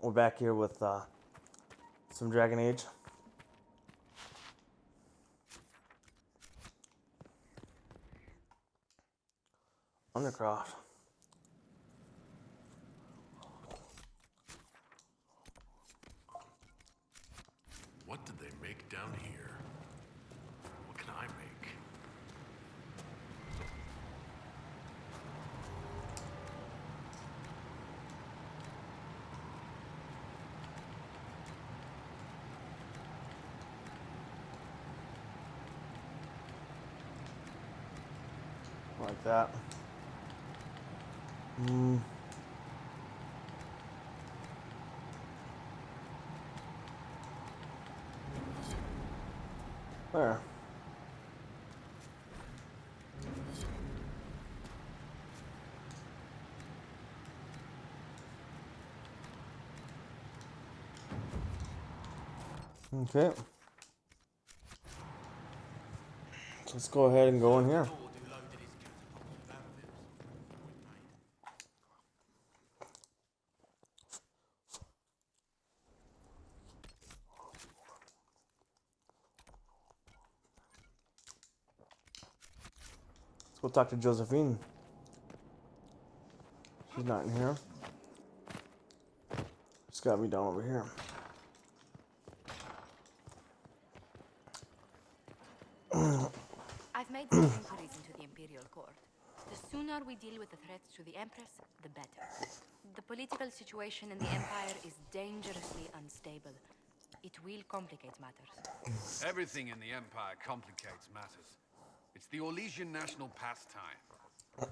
We're back here with some Dragon Age. Undercroft. What did they make down here? What can I make? Like that. There. Okay. Let's go ahead and go in here. Let's go talk to Josephine. She's not in here. She's got me down over here. I've made some inquiries into the Imperial Court. The sooner we deal with the threats to the Empress, the better. The political situation in the Empire is dangerously unstable. It will complicate matters. Everything in the Empire complicates matters. It's the Orlesian national pastime.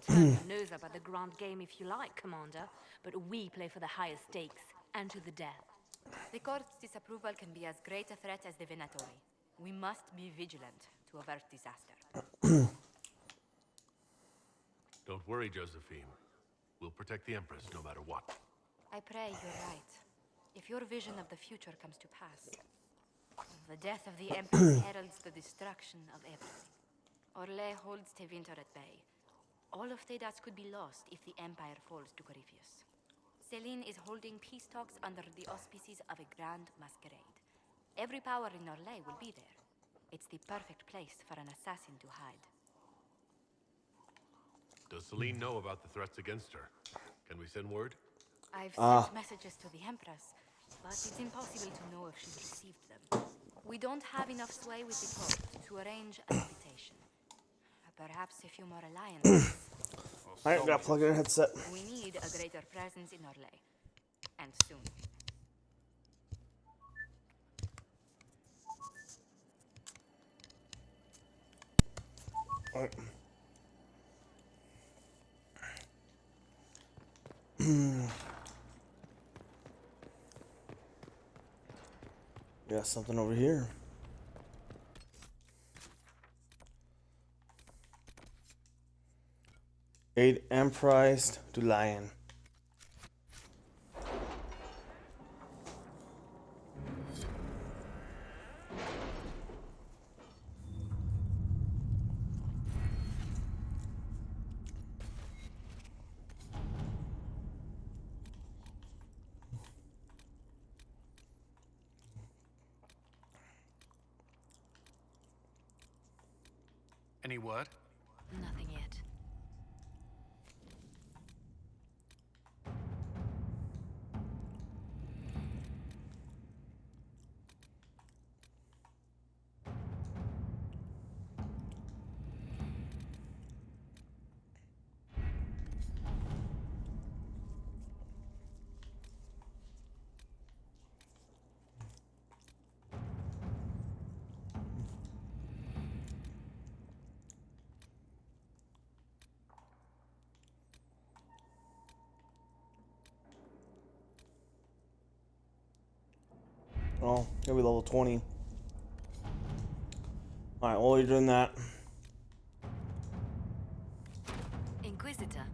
Turn your nose up at the grand game if you like, Commander, but we play for the highest stakes, and to the death. The court's disapproval can be as great a threat as the Venatori. We must be vigilant to avert disaster. Don't worry, Josephine. We'll protect the Empress no matter what. I pray you're right. If your vision of the future comes to pass, the death of the Empress heralds the destruction of everything. Orlais holds Tevinter at bay. All of Thedas could be lost if the Empire falls to Corypheus. Celine is holding peace talks under the auspices of a grand masquerade. Every power in Orlais will be there. It's the perfect place for an assassin to hide. Does Celine know about the threats against her? Can we send word? I've sent messages to the Empress, but it's impossible to know if she's received them. We don't have enough sway with the court to arrange an invitation. Perhaps a few more alliances. Alright, gotta plug in a headset. We need a greater presence in Orlais. And soon. Alright. Got something over here. Aid Empress to Lion. Any word? Nothing yet. Oh, he'll be level 20. Alright, while you're doing that, Inquisitor.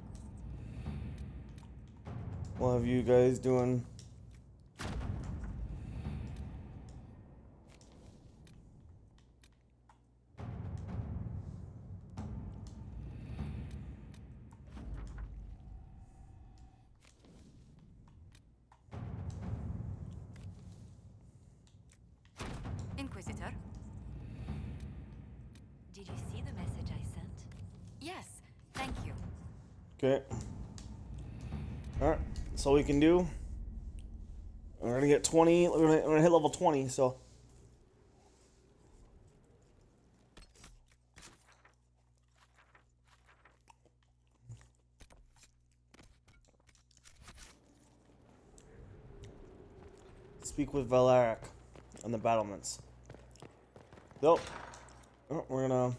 what have you guys doing? Okay. Alright, that's all we can do. We're gonna get 20. We're gonna hit level 20, so. Speak with Valeric on the battlements. Nope. Oh, we're gonna.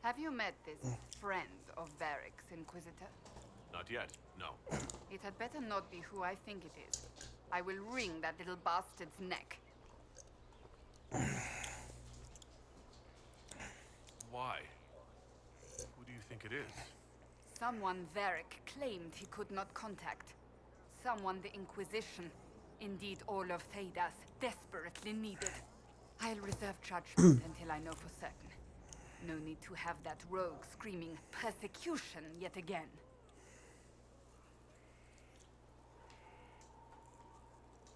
Have you met this friend of Varric's, Inquisitor? Not yet, no. It had better not be who I think it is. I will wring that little bastard's neck. Why? Who do you think it is? Someone Varric claimed he could not contact. Someone the Inquisition, indeed all of Theidas, desperately needed. I'll reserve judgment until I know for certain. No need to have that rogue screaming persecution yet again.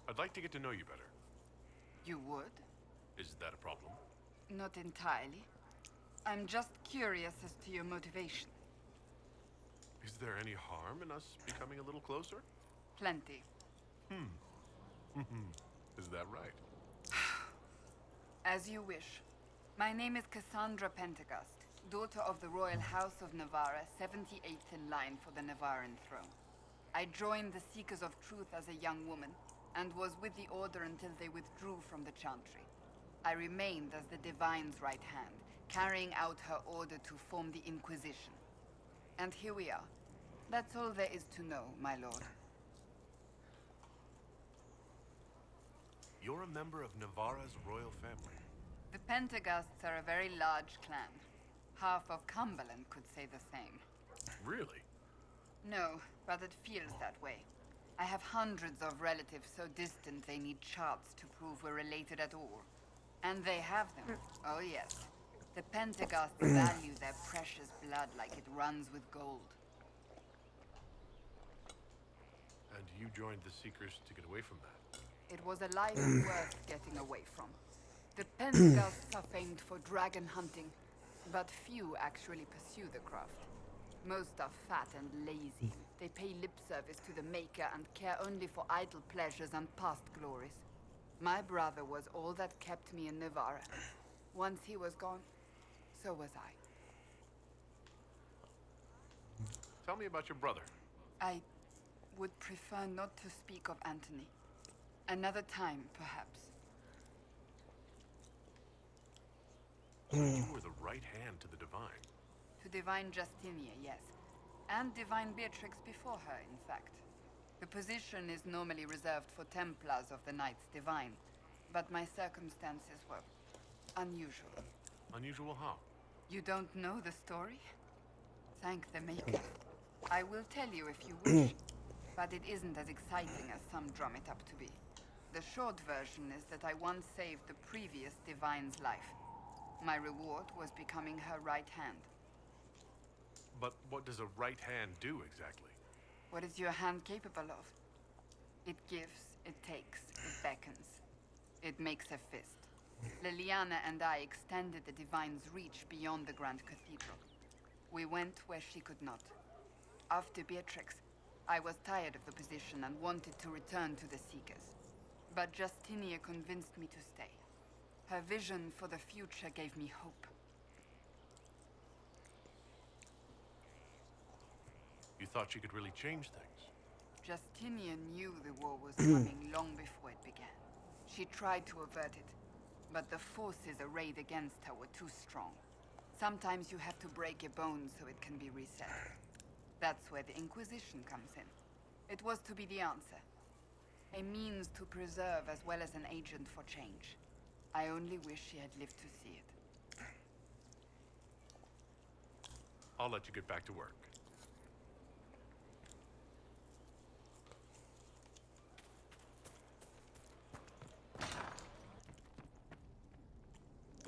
I'd like to get to know you better. You would? Is that a problem? Not entirely. I'm just curious as to your motivation. Is there any harm in us becoming a little closer? Plenty. Is that right? As you wish. My name is Cassandra Pentecost, daughter of the Royal House of Navarra, 78th in line for the Navarran throne. I joined the Seekers of Truth as a young woman, and was with the Order until they withdrew from the Chantry. I remained as the Divine's right hand, carrying out her order to form the Inquisition. And here we are. That's all there is to know, my lord. You're a member of Navarra's royal family. The Pentecosts are a very large clan. Half of Cumberland could say the same. Really? No, but it feels that way. I have hundreds of relatives so distant they need charts to prove we're related at all. And they have them. Oh yes. The Pentecosts value their precious blood like it runs with gold. And you joined the Seekers to get away from that? It was a life worth getting away from. The Pentecosts are famed for dragon hunting, but few actually pursue the craft. Most are fat and lazy. They pay lip service to the Maker and care only for idle pleasures and past glories. My brother was all that kept me in Navarra. Once he was gone, so was I. Tell me about your brother. I would prefer not to speak of Anthony. Another time, perhaps. So you were the right hand to the Divine. To Divine Justinia, yes. And Divine Beatrix before her, in fact. The position is normally reserved for Templars of the Knights Divine, but my circumstances were unusual. Unusual how? You don't know the story? Thank the Maker. I will tell you if you wish, but it isn't as exciting as some drum it up to be. The short version is that I once saved the previous Divine's life. My reward was becoming her right hand. But what does a right hand do exactly? What is your hand capable of? It gives, it takes, it beckons. It makes a fist. Liliana and I extended the Divine's reach beyond the Grand Cathedral. We went where she could not. After Beatrix, I was tired of the position and wanted to return to the Seekers. But Justinia convinced me to stay. Her vision for the future gave me hope. You thought she could really change things? Justinia knew the war was coming long before it began. She tried to avert it, but the forces arrayed against her were too strong. Sometimes you have to break a bone so it can be reset. That's where the Inquisition comes in. It was to be the answer. A means to preserve as well as an agent for change. I only wish she had lived to see it. I'll let you get back to work.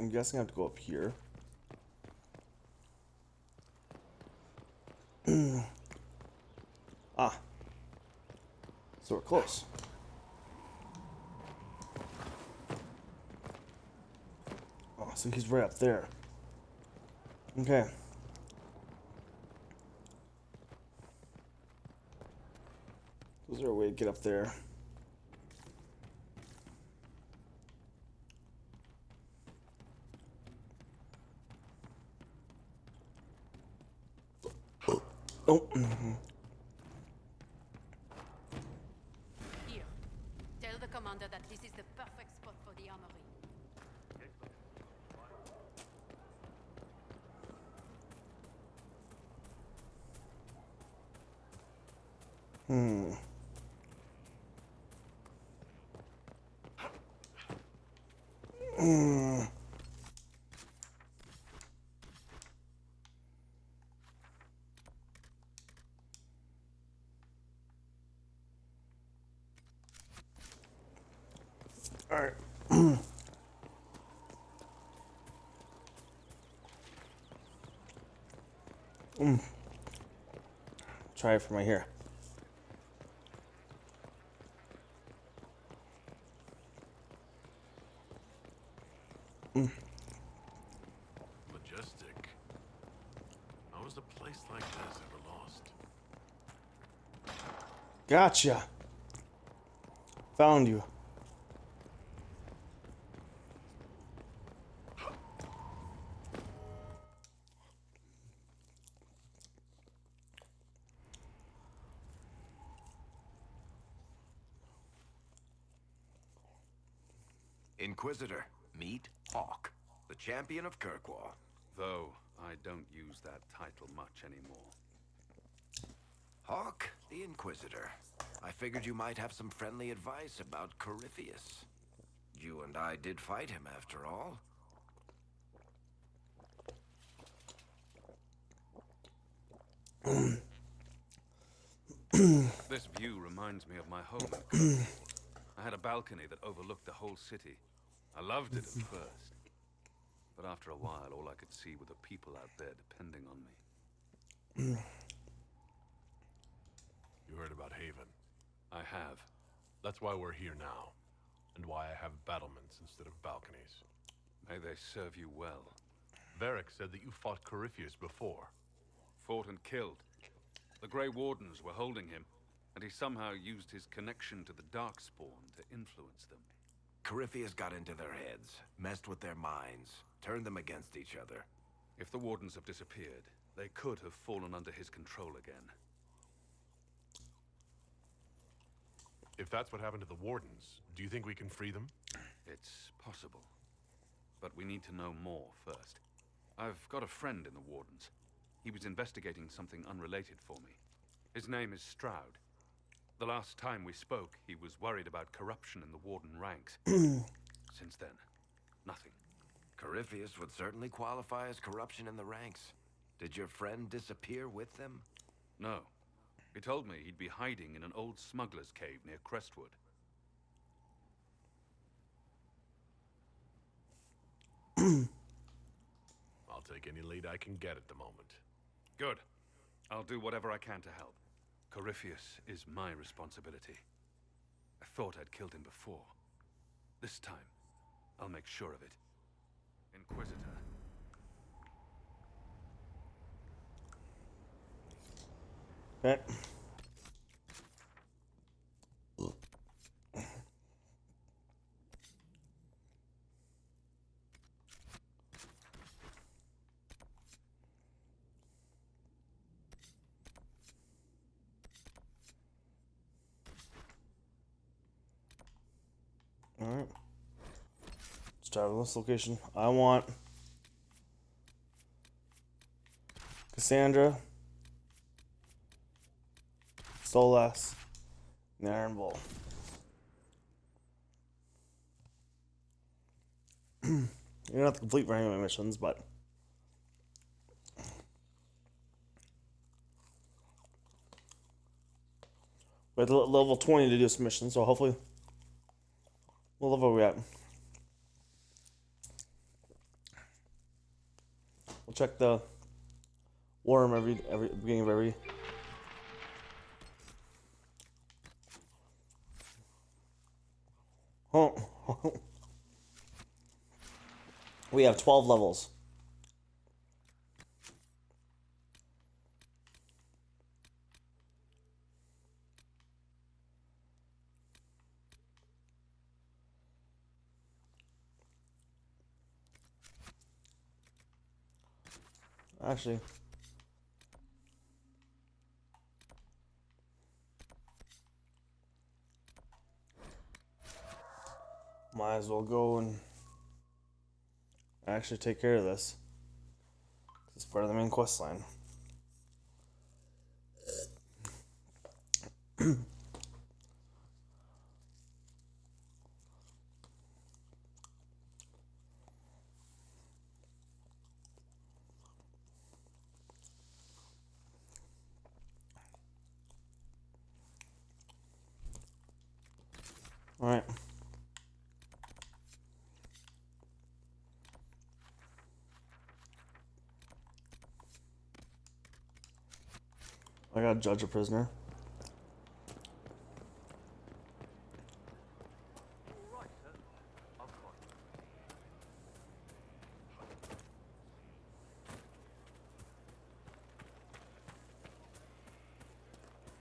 I'm guessing I have to go up here. Ah. So we're close. Oh, so he's right up there. Okay. Is there a way to get up there? Oh. Here. Tell the commander that this is the perfect spot for the armory. All right. Try it from right here. Majestic. How is a place like this ever lost? Gotcha. Found you. Inquisitor, meet Hawk, the champion of Kirkwall. Though I don't use that title much anymore. Hawk, the Inquisitor. I figured you might have some friendly advice about Corypheus. You and I did fight him after all. This view reminds me of my home in Kirkwall. I had a balcony that overlooked the whole city. I loved it at first. But after a while, all I could see were the people out there depending on me. You heard about Haven. I have. That's why we're here now. And why I have battlements instead of balconies. May they serve you well. Varric said that you fought Corypheus before. Fought and killed. The Grey Wardens were holding him, and he somehow used his connection to the Darkspawn to influence them. Corypheus got into their heads, messed with their minds, turned them against each other. If the Wardens have disappeared, they could have fallen under his control again. If that's what happened to the Wardens, do you think we can free them? It's possible. But we need to know more first. I've got a friend in the Wardens. He was investigating something unrelated for me. His name is Stroud. The last time we spoke, he was worried about corruption in the Warden ranks. Since then, nothing. Corypheus would certainly qualify as corruption in the ranks. Did your friend disappear with them? No. He told me he'd be hiding in an old smuggler's cave near Crestwood. I'll take any lead I can get at the moment. Good. I'll do whatever I can to help. Corypheus is my responsibility. I thought I'd killed him before. This time, I'll make sure of it. Inquisitor. Okay. Alright. Let's start with this location. I want Cassandra, Solas, and Iron Bull. You don't have to complete very many missions, but we have to level 20 to do some missions, so hopefully what level are we at? We'll check the worm every beginning of every. Oh, we have 12 levels. Actually, might as well go and actually take care of this. It's part of the main quest line. All right. I gotta judge a prisoner.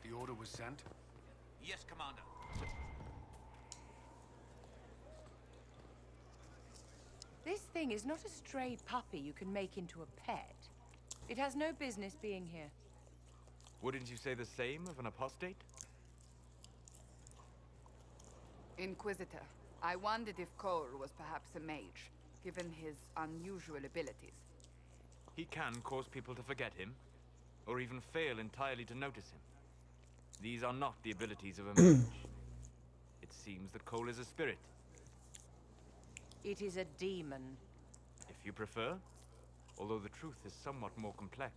The order was sent? Yes, Commander. This thing is not a stray puppy you can make into a pet. It has no business being here. Wouldn't you say the same of an apostate? Inquisitor, I wondered if Cole was perhaps a mage, given his unusual abilities. He can cause people to forget him, or even fail entirely to notice him. These are not the abilities of a mage. It seems that Cole is a spirit, It is a demon. if you prefer, although the truth is somewhat more complex.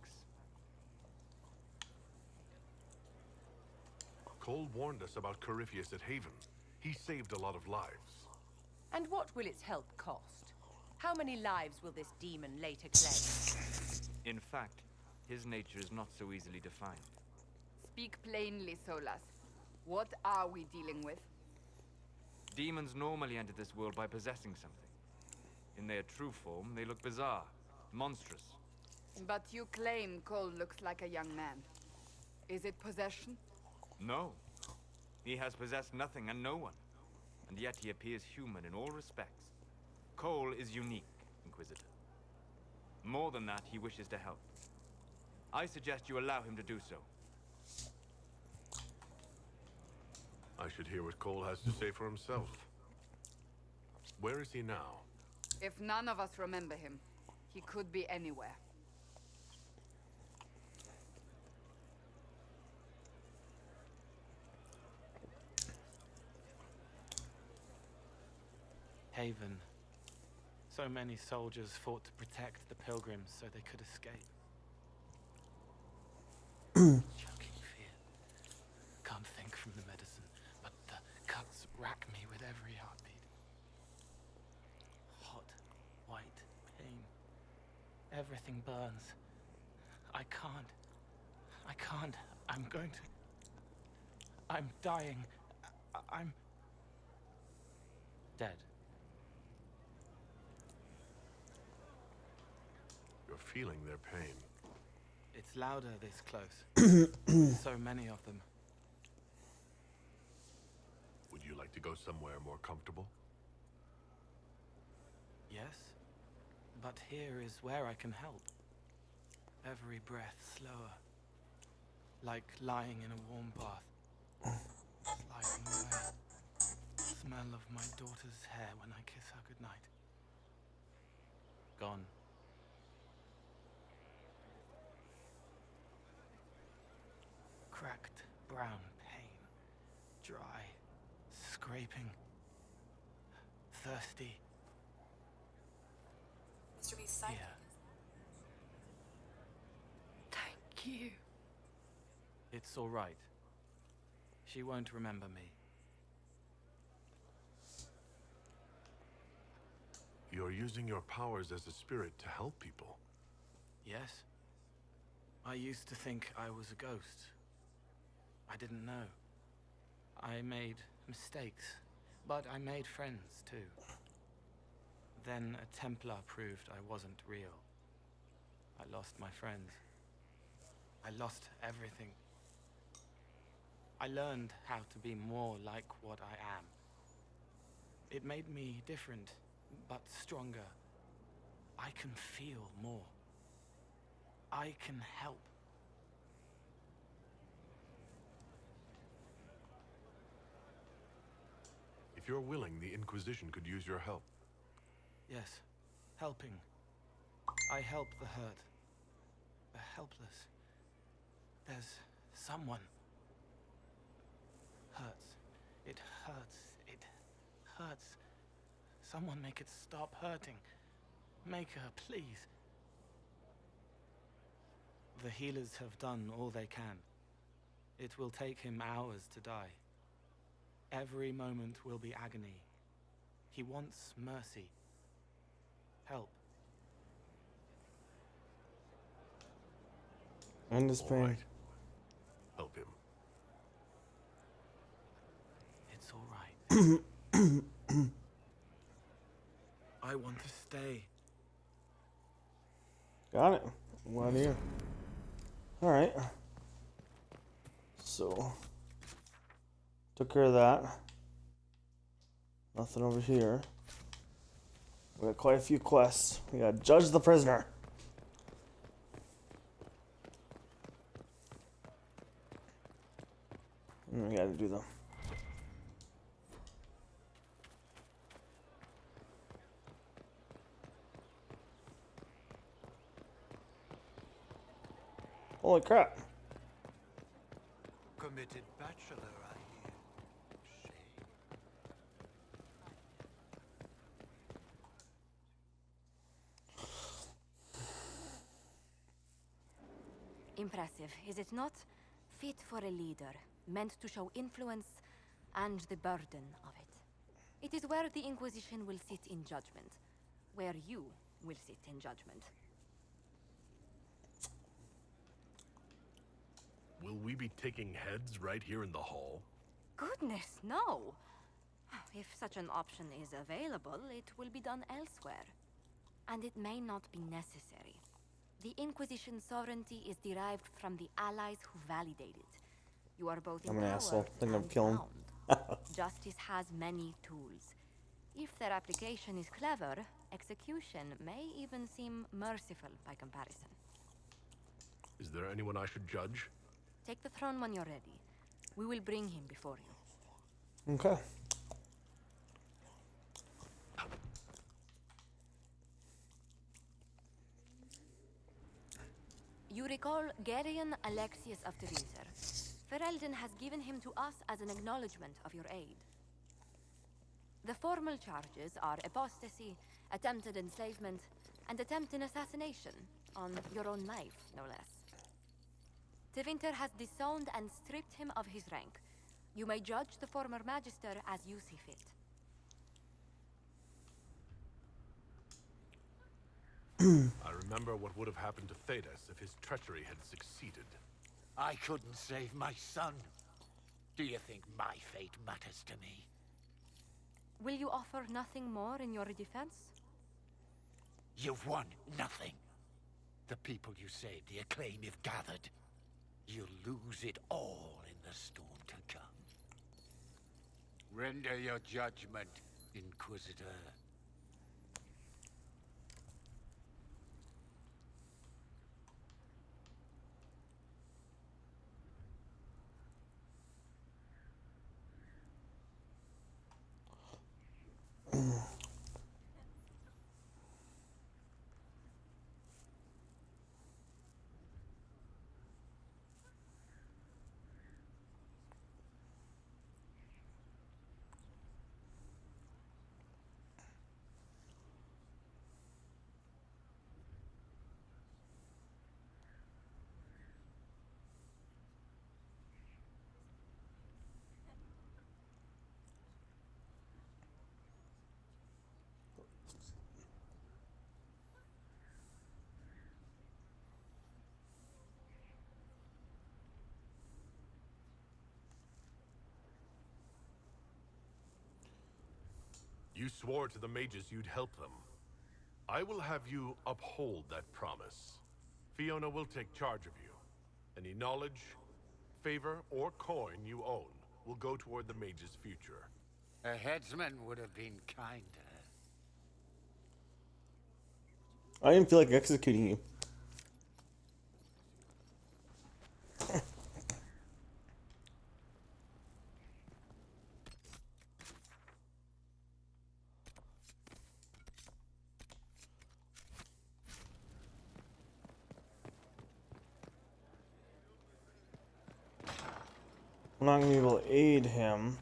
Cole warned us about Corypheus at Haven. He saved a lot of lives. And what will its help cost? How many lives will this demon later claim? In fact, his nature is not so easily defined. Speak plainly, Solas. What are we dealing with? Demons normally enter this world by possessing something. In their true form, they look bizarre, monstrous. But you claim Cole looks like a young man. Is it possession? No. He has possessed nothing and no one. And yet he appears human in all respects. Cole is unique, Inquisitor. More than that, he wishes to help. I suggest you allow him to do so. I should hear what Cole has to say for himself. Where is he now? If none of us remember him, he could be anywhere. Haven. So many soldiers fought to protect the pilgrims so they could escape. Choking fear. Can't think from the medicine, but the cuts rack me with every heartbeat. Hot, white pain. Everything burns. I can't. I'm going to... I'm dying. I'm... dead. You're feeling their pain. It's louder this close. So many of them. Would you like to go somewhere more comfortable? Yes, but here is where I can help. Every breath slower. Like lying in a warm bath. Sliding away. Smell of my daughter's hair when I kiss her goodnight. Gone. Cracked brown pain. Dry. Scraping. Thirsty. to be psychic. Here. Thank you. It's all right. She won't remember me. You're using your powers as a spirit to help people. Yes? I used to think I was a ghost. I didn't know. I made mistakes, but I made friends too. Then a Templar proved I wasn't real. I lost my friends. I lost everything. I learned how to be more like what I am. It made me different, but stronger. I can feel more. I can help. If you're willing, the Inquisition could use your help. Yes, helping. I help the hurt, the helpless. There's someone. Hurts. It hurts. It hurts. Someone make it stop hurting. Make her, please. The healers have done all they can. It will take him hours to die. Every moment will be agony. He wants mercy. Help. End his All pain. right. Help him. It's all right. I want to stay. Got it. One here. Alright. So. Took care of that. Nothing over here. We got quite a few quests. We got Judge the Prisoner. And we gotta do them. Holy crap. Committed bachelor, I hear. Shame. Impressive, is it not? Fit for a leader, meant to show influence and the burden of it. It is where the Inquisition will sit in judgment. Where you will sit in judgment. Will we be taking heads right here in the hall? Goodness, no! If such an option is available, it will be done elsewhere. And it may not be necessary. The Inquisition's sovereignty is derived from the allies who validate it. You are both I'm an empowered asshole. Think I'm and killing. bound. Justice has many tools. If their application is clever, execution may even seem merciful by comparison. Is there anyone I should judge? Take the throne when you're ready. We will bring him before you. Okay. You recall Garion Alexius of Tevinter. Ferelden has given him to us as an acknowledgement of your aid. The formal charges are apostasy, attempted enslavement, and attempted assassination on your own life, no less. Tevinter has disowned and stripped him of his rank. You may judge the former magister as you see fit. I remember what would have happened to Thedas if his treachery had succeeded. I couldn't save my son. Do you think my fate matters to me? Will you offer nothing more in your defense? You've won nothing. The people you saved, the acclaim you've gathered. You'll lose it all in the storm to come. Render your judgment, Inquisitor. You swore to the mages you'd help them. I will have you uphold that promise. Fiona will take charge of you. Any knowledge, favor, or coin you own will go toward the mage's future. A headsman would have been kinder. I didn't feel like executing you. I'm not gonna be able to aid him,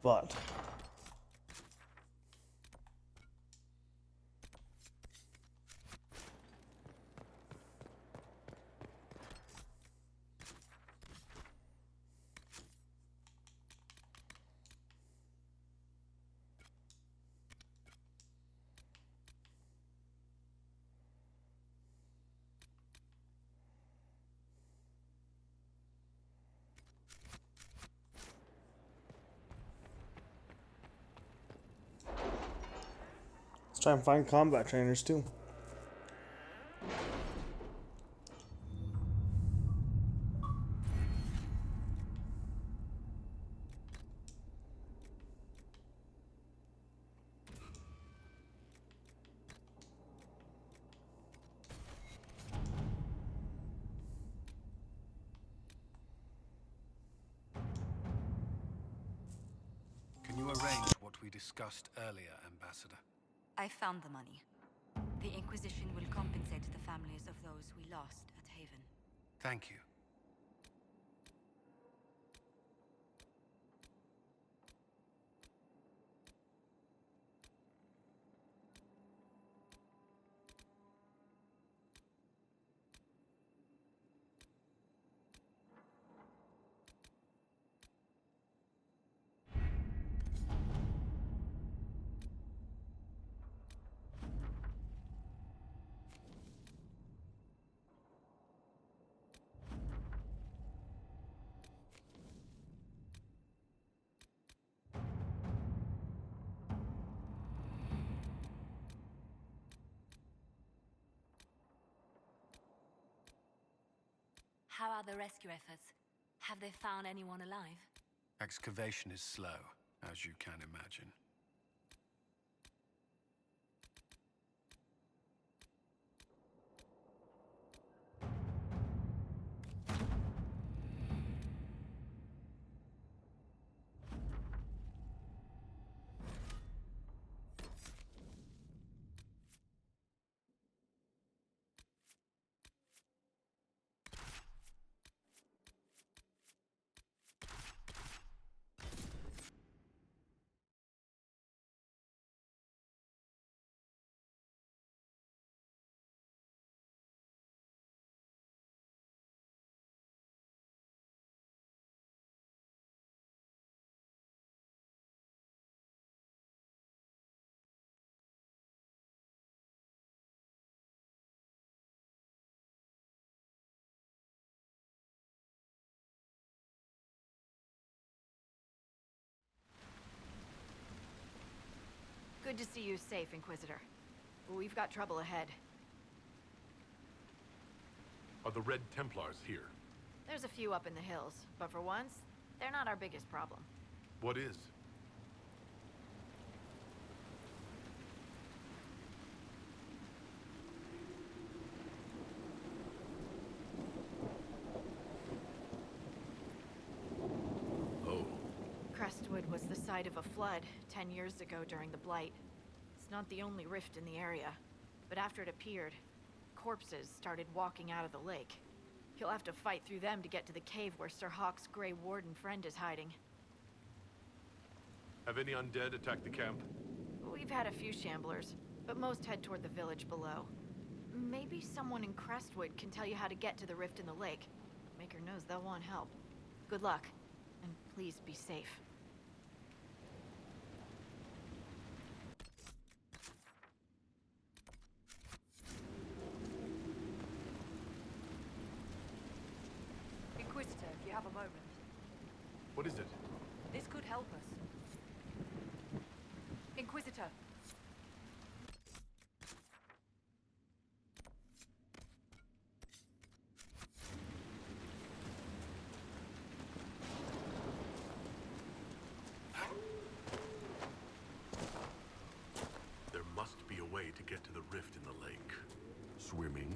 but let's try and find combat trainers too. Can you arrange what we discussed earlier, Ambassador? I found the money. The Inquisition will compensate the families of those we lost at Haven. Thank you. How are the rescue efforts? Have they found anyone alive? Excavation is slow, as you can imagine. Good to see you safe, Inquisitor. We've got trouble ahead. Are the Red Templars here? There's a few up in the hills, but for once, they're not our biggest problem. What is? Crestwood was the site of a flood 10 years ago during the Blight. It's not the only rift in the area, but after it appeared, corpses started walking out of the lake. You'll have to fight through them to get to the cave where Sir Hawke's Grey Warden friend is hiding. Have any undead attacked the camp? We've had a few shamblers, but most head toward the village below. Maybe someone in Crestwood can tell you how to get to the rift in the lake. Maker knows they'll want help. Good luck, and please be safe. Inquisitor, if you have a moment. What is it? This could help us. Inquisitor. There must be a way to get to the rift in the lake. Swimming?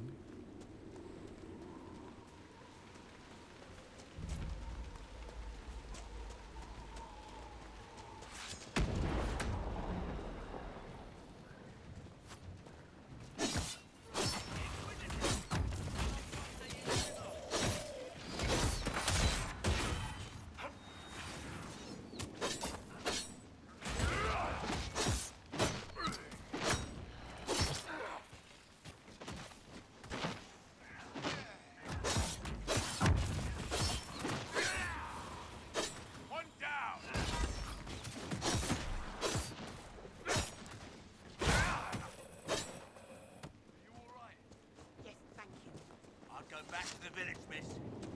Back to the village, miss.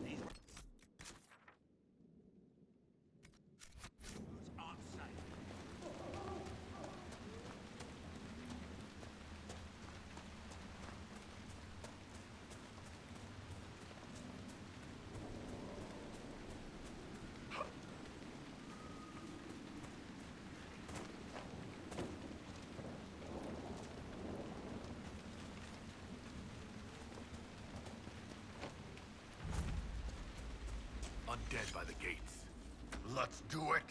These roads aren't safe. Undead by the gates. Let's do it!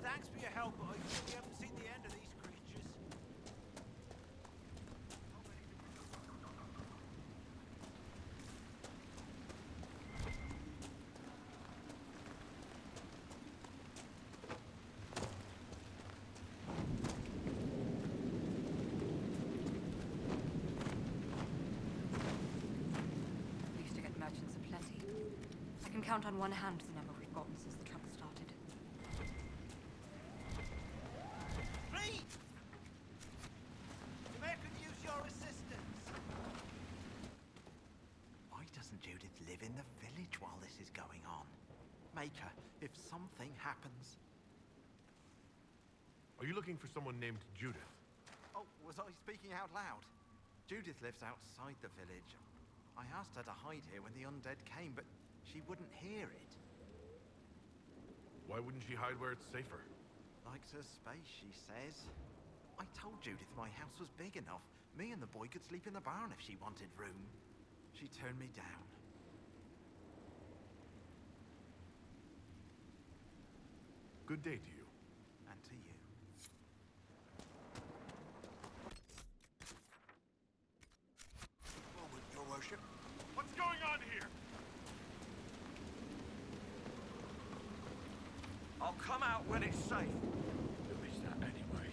Thanks for your help, but I think we haven't seen the end of these creatures. We used to get merchants aplenty. I can count on one hand the number we've gotten since the trouble started. Please! The mayor could use your assistance. Why doesn't Judith live in the village while this is going on? Make her, if something happens. Are you looking for someone named Judith? Oh, was I speaking out loud? Judith lives outside the village. I asked her to hide here when the undead came, but she wouldn't hear it. Why wouldn't she hide where it's safer? Likes her space, she says. I told Judith my house was big enough. Me and the boy could sleep in the barn if she wanted room. She turned me down. Good day to you. And to you. Moment, your worship. What's going on here? I'll come out when it's safe. At least that anyway.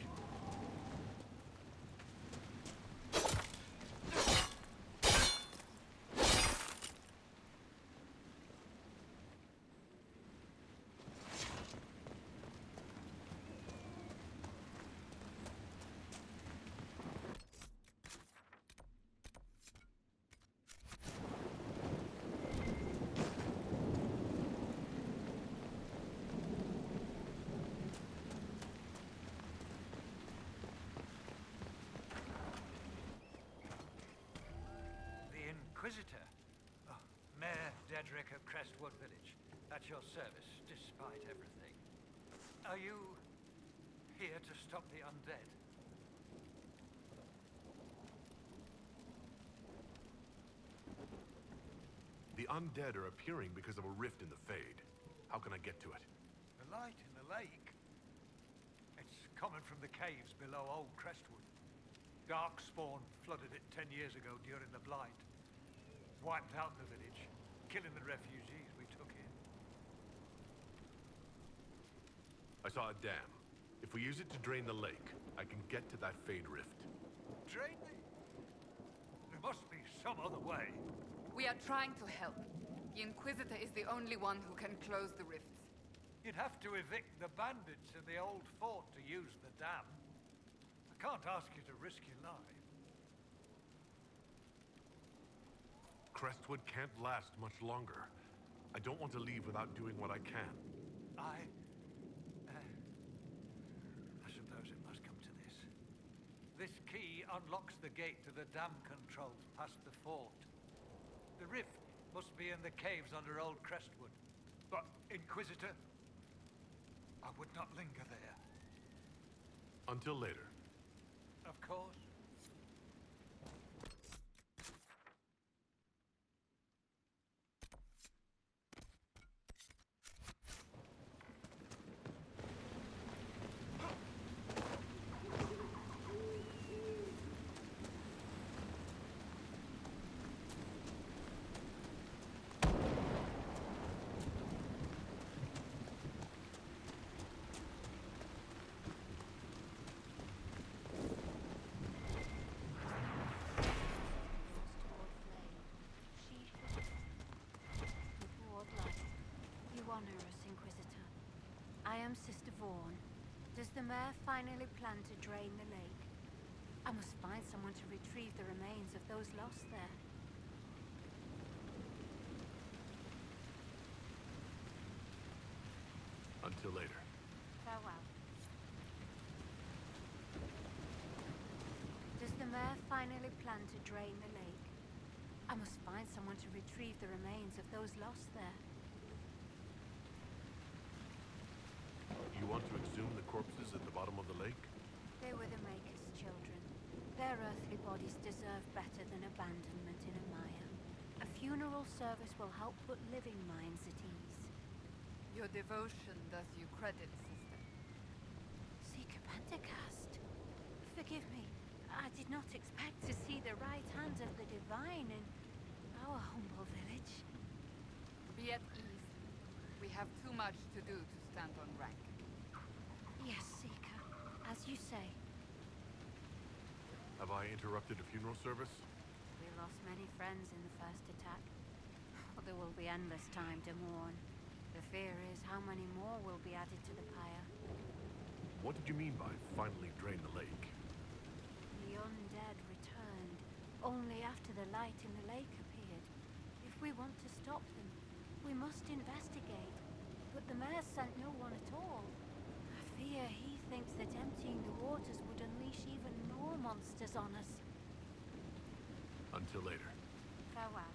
Inquisitor. Oh, Mayor Dedrick of Crestwood Village. At your service, despite everything. Are you here to stop the undead? The undead are appearing because of a rift in the Fade. How can I get to it? The light in the lake. It's coming from the caves below Old Crestwood. Darkspawn flooded it 10 years ago during the Blight. Wiped out the village, killing the refugees we took in. I saw a dam. If we use it to drain the lake, I can get to that Fade rift. Drain me? There must be some other way. We are trying to help. The Inquisitor is the only one who can close the rifts. You'd have to evict the bandits in the old fort to use the dam. I can't ask you to risk your life. Crestwood can't last much longer. I don't want to leave without doing what I can. I suppose it must come to this. This key unlocks the gate to the dam controls past the fort. The rift must be in the caves under Old Crestwood. But, Inquisitor, I would not linger there. Until later. Of course. I am Sister Vaughn. Does the mayor finally plan to drain the lake? I must find someone to retrieve the remains of those lost there. Until later. Farewell. Does the mayor finally plan to drain the lake? I must find someone to retrieve the remains of those lost there. You want to exhume the corpses at the bottom of the lake? They were the Maker's children. Their earthly bodies deserve better than abandonment in a mire. A funeral service will help put living minds at ease. Your devotion does you credit, sister. Seeker Pentacast. Forgive me. I did not expect to see the right hand of the divine in our humble village. Be at ease. We have too much to do to stand on rank. Yes, Seeker. As you say. Have I interrupted a funeral service? We lost many friends in the first attack. Oh, there will be endless time to mourn. The fear is how many more will be added to the pyre. What did you mean by finally drain the lake? The undead returned, only after the light in the lake appeared. If we want to stop them, we must investigate. But the mayor sent no one at all. I fear he thinks that emptying the waters would unleash even more monsters on us. Until later. Farewell.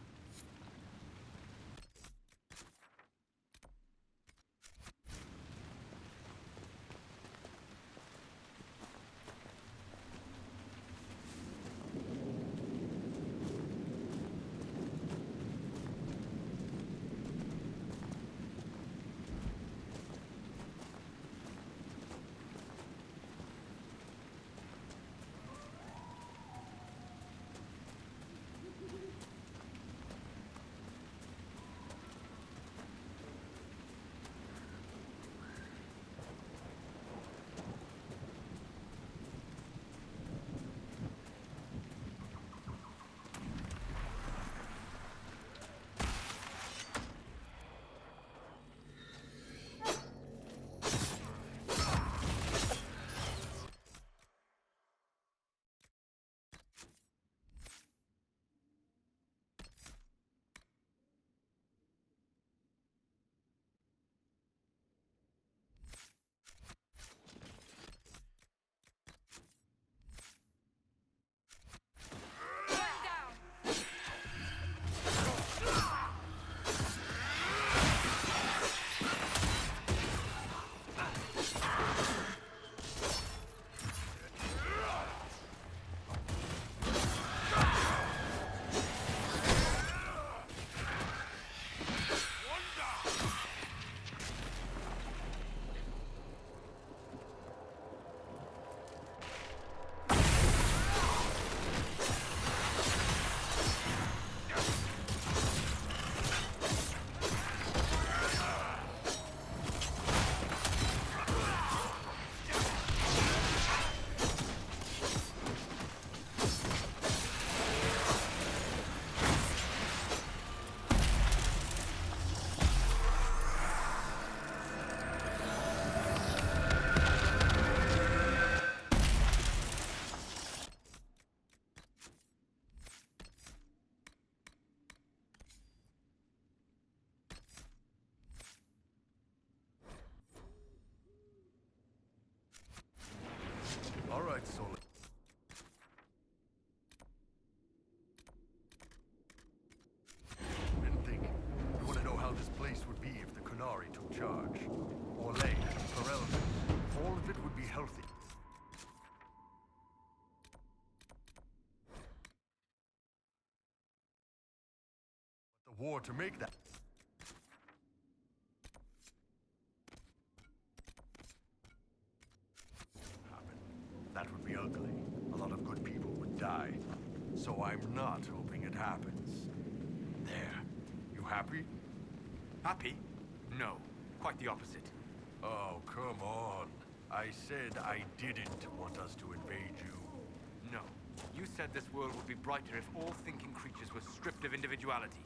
charge. Orlais, for elders. All of it would be healthy. But the war to make that happen. That would be ugly. A lot of good people would die. So I'm not hoping it happens. There. You happy? Happy? No. Quite the opposite. Oh, come on. I said I didn't want us to invade you. No. You said this world would be brighter if all thinking creatures were stripped of individuality.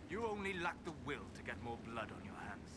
You only lack the will to get more blood on your hands.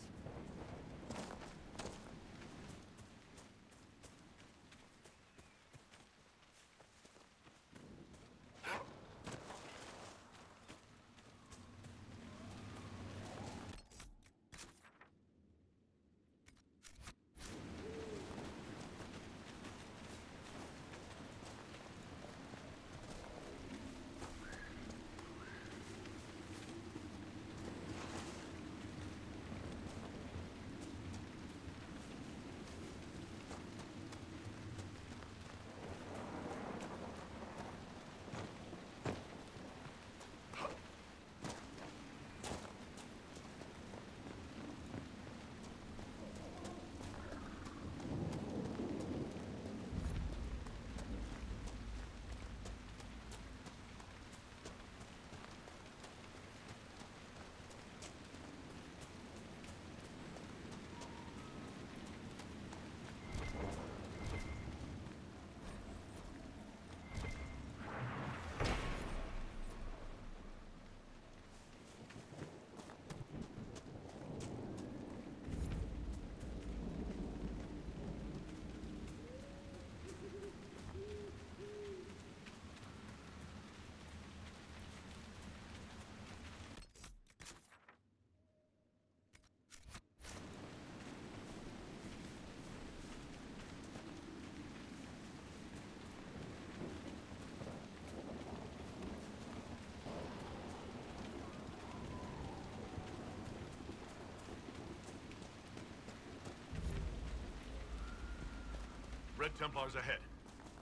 Red Templars ahead.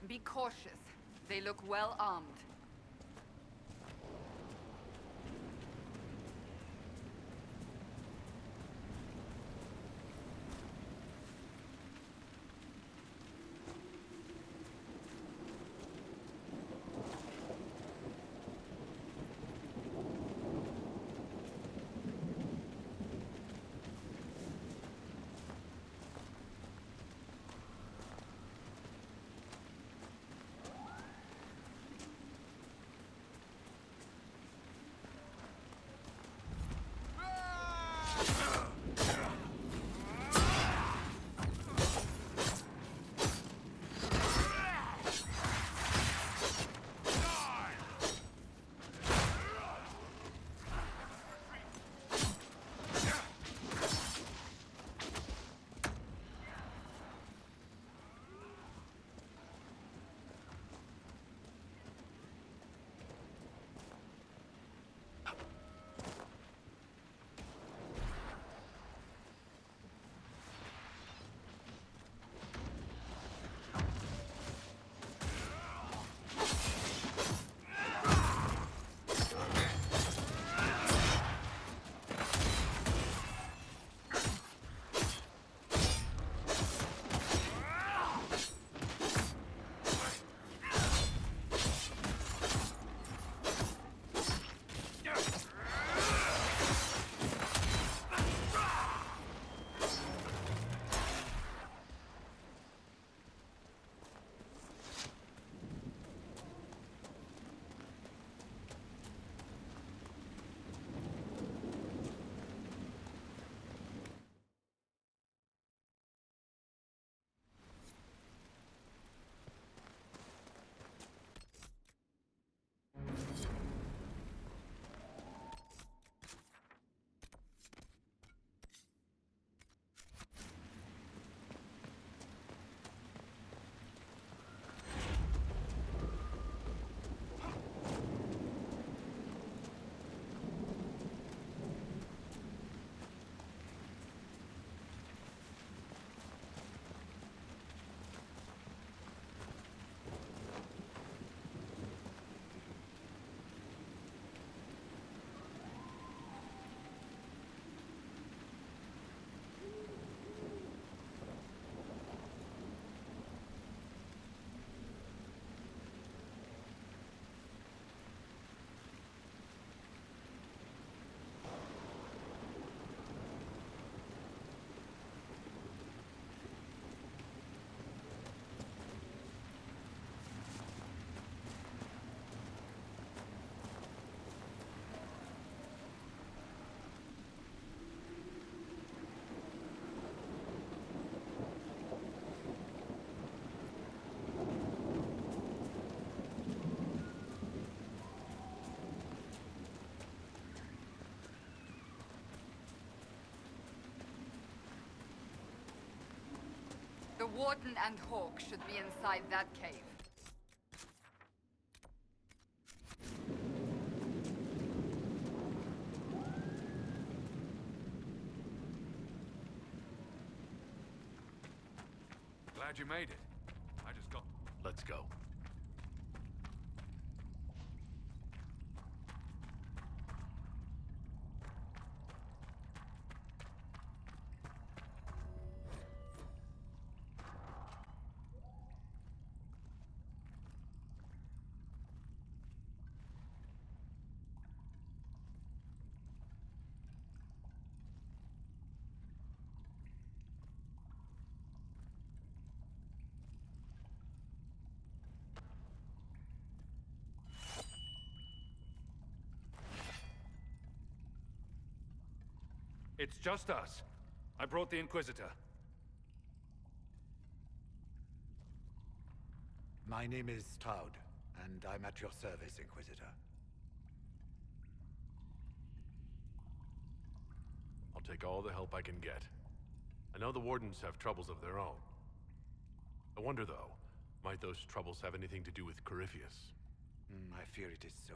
Be cautious. They look well armed. Warden and Hawk should be inside that cave. Glad you made it. I just got... Let's go. It's just us. I brought the Inquisitor. My name is Stroud, and I'm at your service, Inquisitor. I'll take all the help I can get. I know the Wardens have troubles of their own. I wonder, though, might those troubles have anything to do with Corypheus? I fear it is so.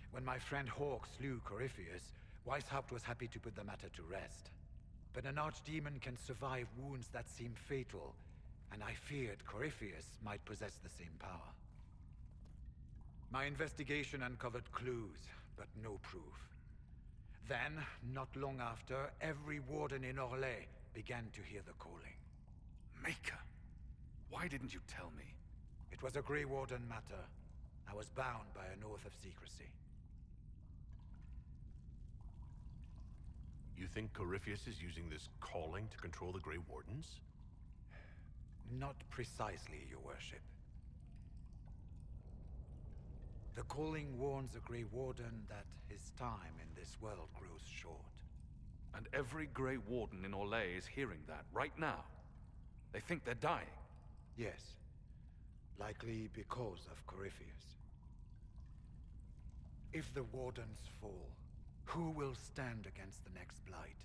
When my friend Hawk slew Corypheus, Weishaupt was happy to put the matter to rest. But an archdemon can survive wounds that seem fatal, and I feared Corypheus might possess the same power. My investigation uncovered clues, but no proof. Then, not long after, every warden in Orlais began to hear the calling. Maker! Why didn't you tell me? It was a Grey Warden matter. I was bound by an oath of secrecy. You think Corypheus is using this calling to control the Grey Wardens? Not precisely, Your Worship. The calling warns a Grey Warden that his time in this world grows short. And every Grey Warden in Orlais is hearing that right now. They think they're dying. Yes. Likely because of Corypheus. If the Wardens fall, who will stand against the next Blight?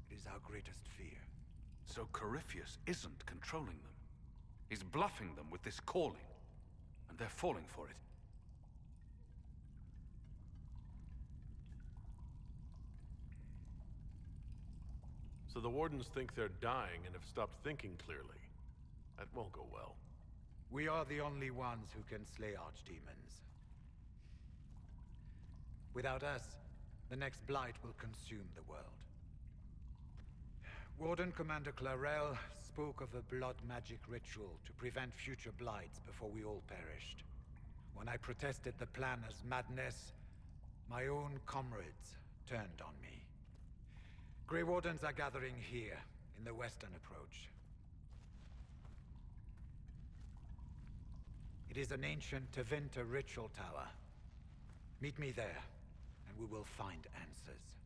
It is our greatest fear. So Corypheus isn't controlling them. He's bluffing them with this calling. And they're falling for it. So the Wardens think they're dying and have stopped thinking clearly. That won't go well. We are the only ones who can slay archdemons. Without us, the next Blight will consume the world. Warden Commander Clarel spoke of a blood magic ritual to prevent future Blights before we all perished. When I protested the plan as madness, my own comrades turned on me. Grey Wardens are gathering here, in the western approach. It is an ancient Tevinter ritual tower. Meet me there, and we will find answers.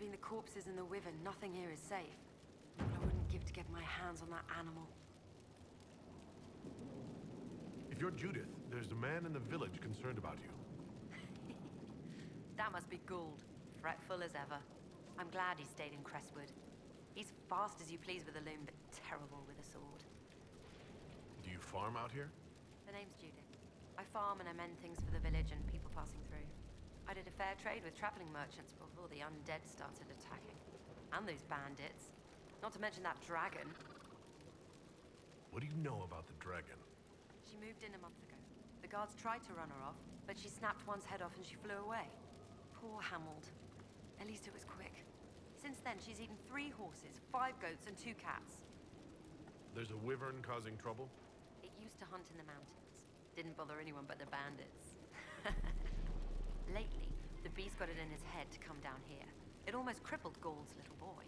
Between the corpses and the wyvern, nothing here is safe. What I wouldn't give to get my hands on that animal. If you're Judith, there's a man in the village concerned about you. That must be Gould. Fretful as ever. I'm glad he stayed in Crestwood. He's fast as you please with a loom, but terrible with a sword. Do you farm out here? The name's Judith. I farm and I mend things for the village and people passing through. I did a fair trade with traveling merchants before the undead started attacking. And those bandits. Not to mention that dragon. What do you know about the dragon? She moved in a month ago. The guards tried to run her off, but she snapped one's head off and she flew away. Poor Hamold. At least it was quick. Since then, she's eaten 3 horses, 5 goats, and 2 cats. There's a wyvern causing trouble? It used to hunt in the mountains. Didn't bother anyone but the bandits. Lately, the beast got it in his head to come down here. It almost crippled Gauld's little boy.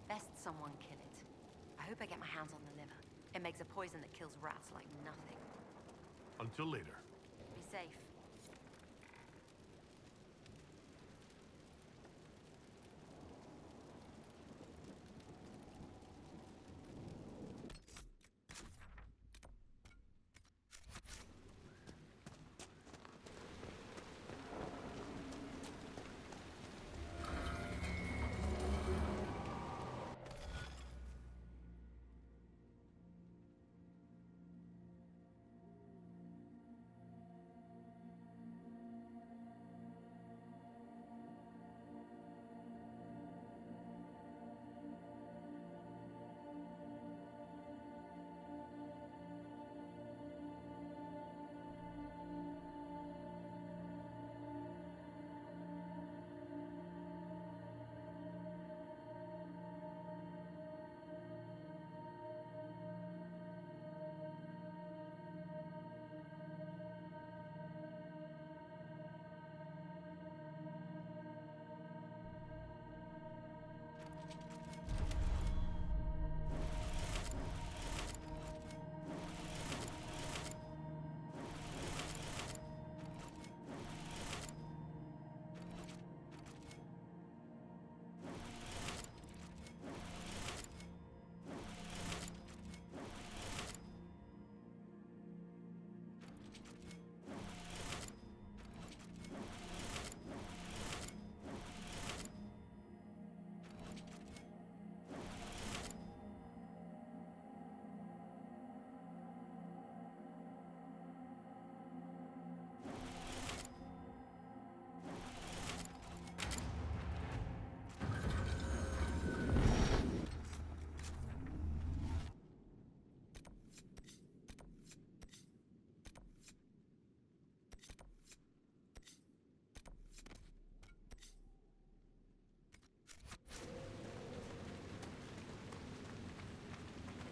Best someone kill it. I hope I get my hands on the liver. It makes a poison that kills rats like nothing. Until later. Be safe.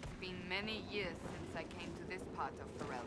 It's been many years since I came to this part of Ferelden.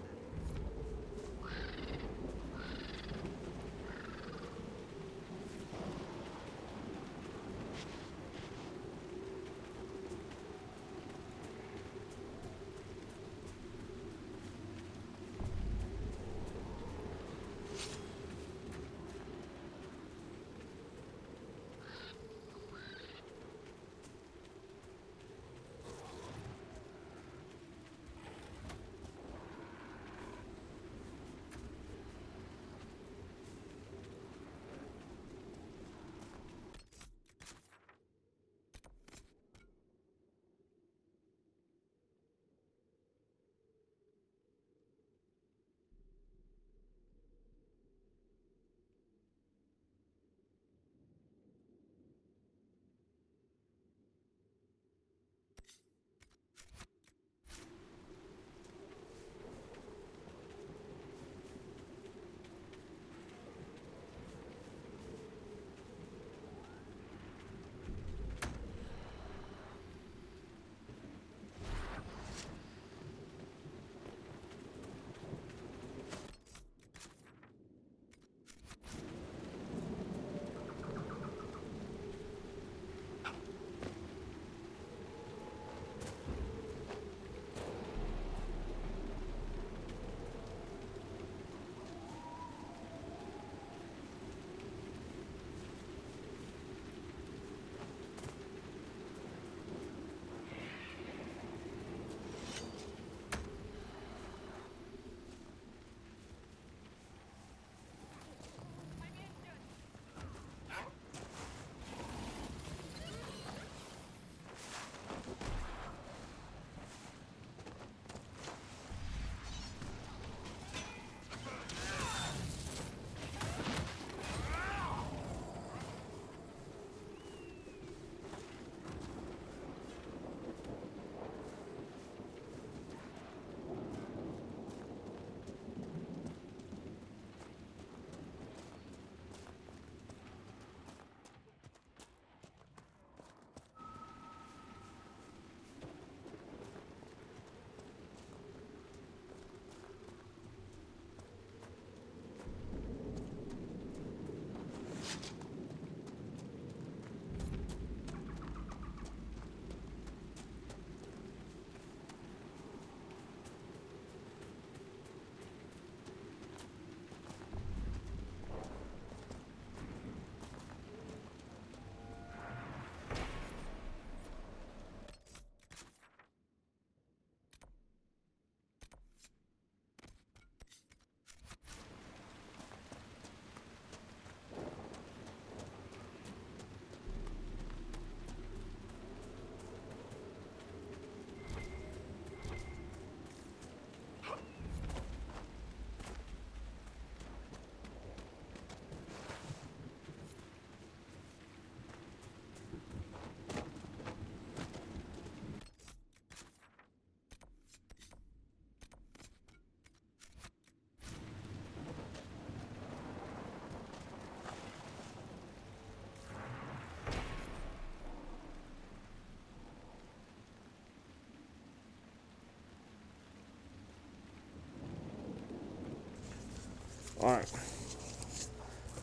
Alright.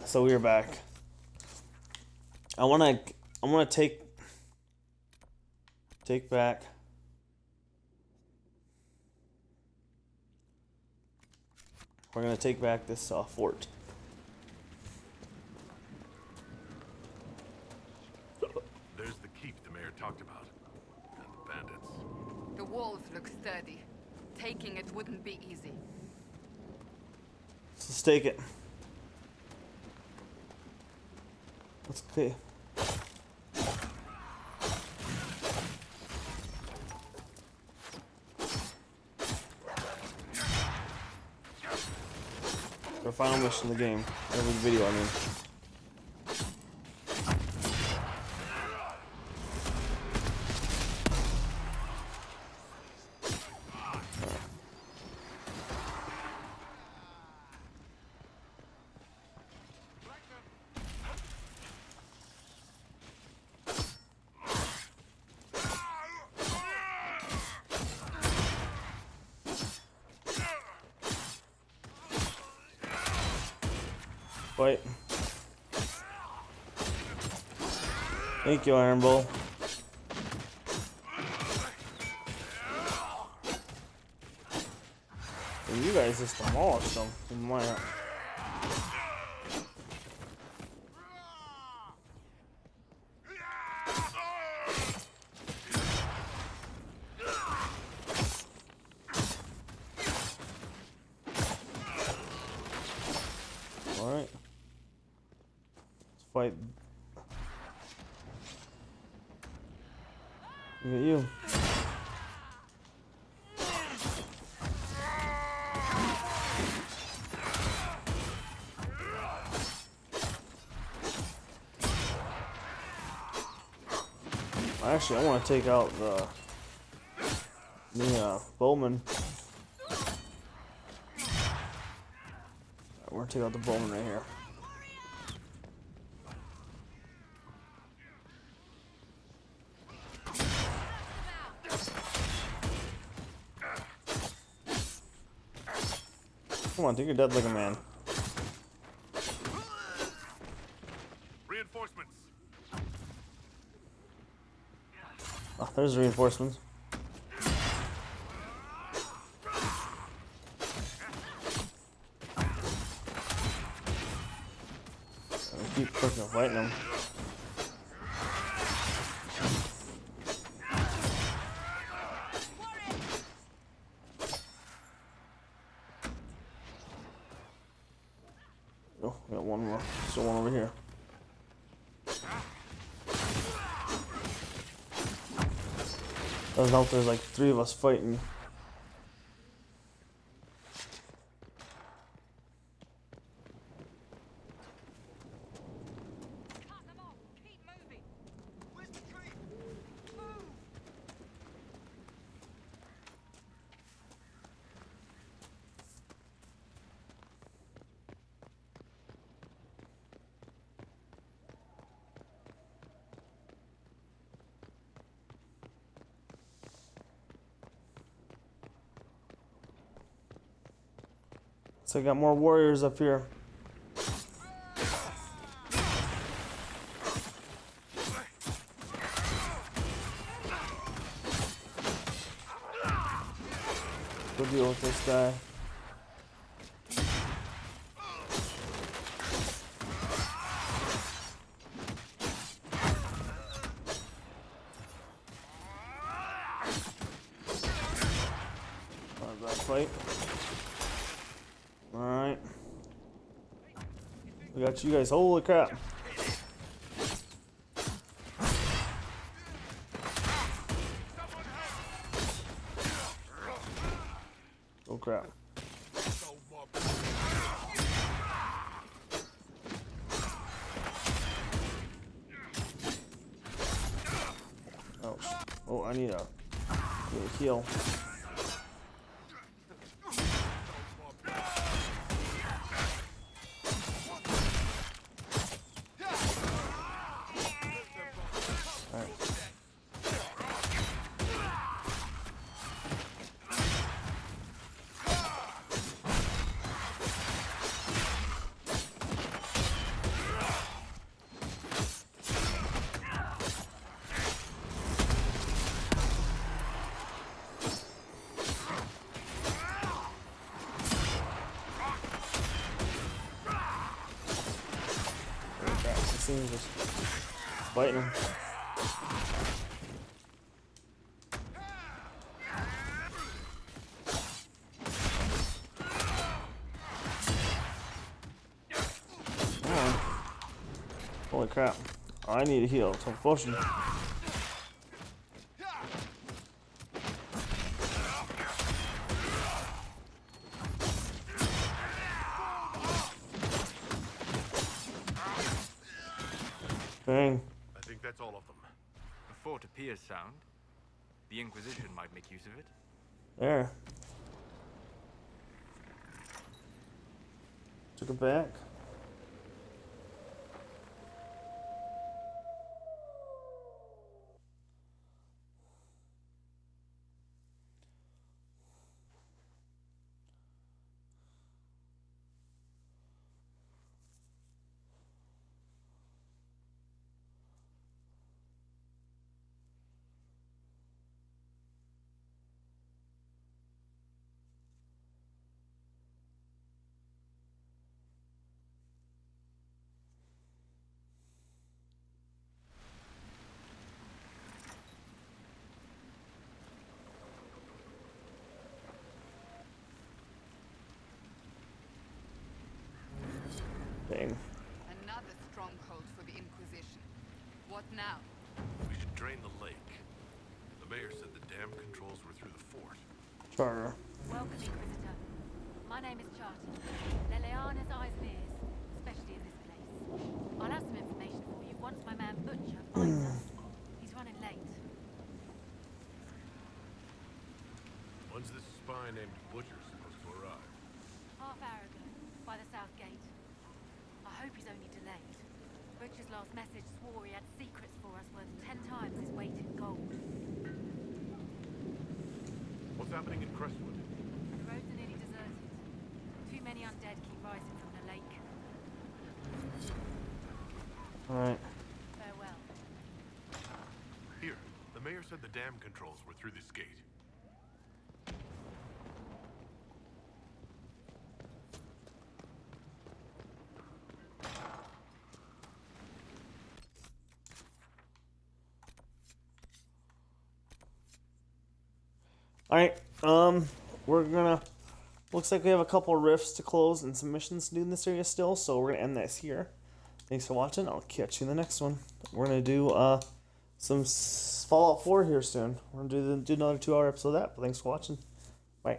So we are back. I wanna take back we're gonna take back this fort. There's the keep the mayor talked about. And the bandits. The walls look sturdy. Taking it wouldn't be easy. Let's take it. Let's okay. Our final mission of the game. Every video, I mean. Fight. Thank you, Iron Bull. And you guys just demolished them. Alright. Let's fight. Look at you. Actually, I want to take out the bowman. We're gonna take out the bowman right here. Come on, take your dead like a man. Reinforcements. Oh, there's reinforcements. I keep freaking fighting them. Oh, we got one more. Still one over here. Doesn't help there's like 3 of us fighting. So I got more warriors up here. Go deal with this guy. How's that fight? Alright. We got you guys. Holy crap. Oh crap. Oh, oh, I need a heal. thing just biting him. Holy crap. I need a heal. It's unfortunate. Dang. I think that's all of them. The fort appears sound. The Inquisition might make use of it. There. Took it back. Dang. Another stronghold for the Inquisition. What now? We should drain the lake. The mayor said the dam controls were through the fort. Charter. Welcome, Inquisitor. My name is Charter. Leliana's eyes and ears, especially in this place. I'll have some information for you once my man Butcher finds us. He's running late. When's this spy named Butcher supposed to arrive? Half hour ago, by the south gate. I hope he's only delayed. Butcher's last message swore he had secrets for us worth 10 times his weight in gold. What's happening in Crestwood? The roads are nearly deserted. Too many undead keep rising from the lake. Alright. Farewell. Here, the mayor said the dam controls were through this gate. Alright, we're gonna, looks like we have a couple rifts to close and some missions to do in this area still, so we're gonna end this here. Thanks for watching, I'll catch you in the next one. We're gonna do, some Fallout 4 here soon. We're gonna do another 2-hour episode of that, but thanks for watching. Bye.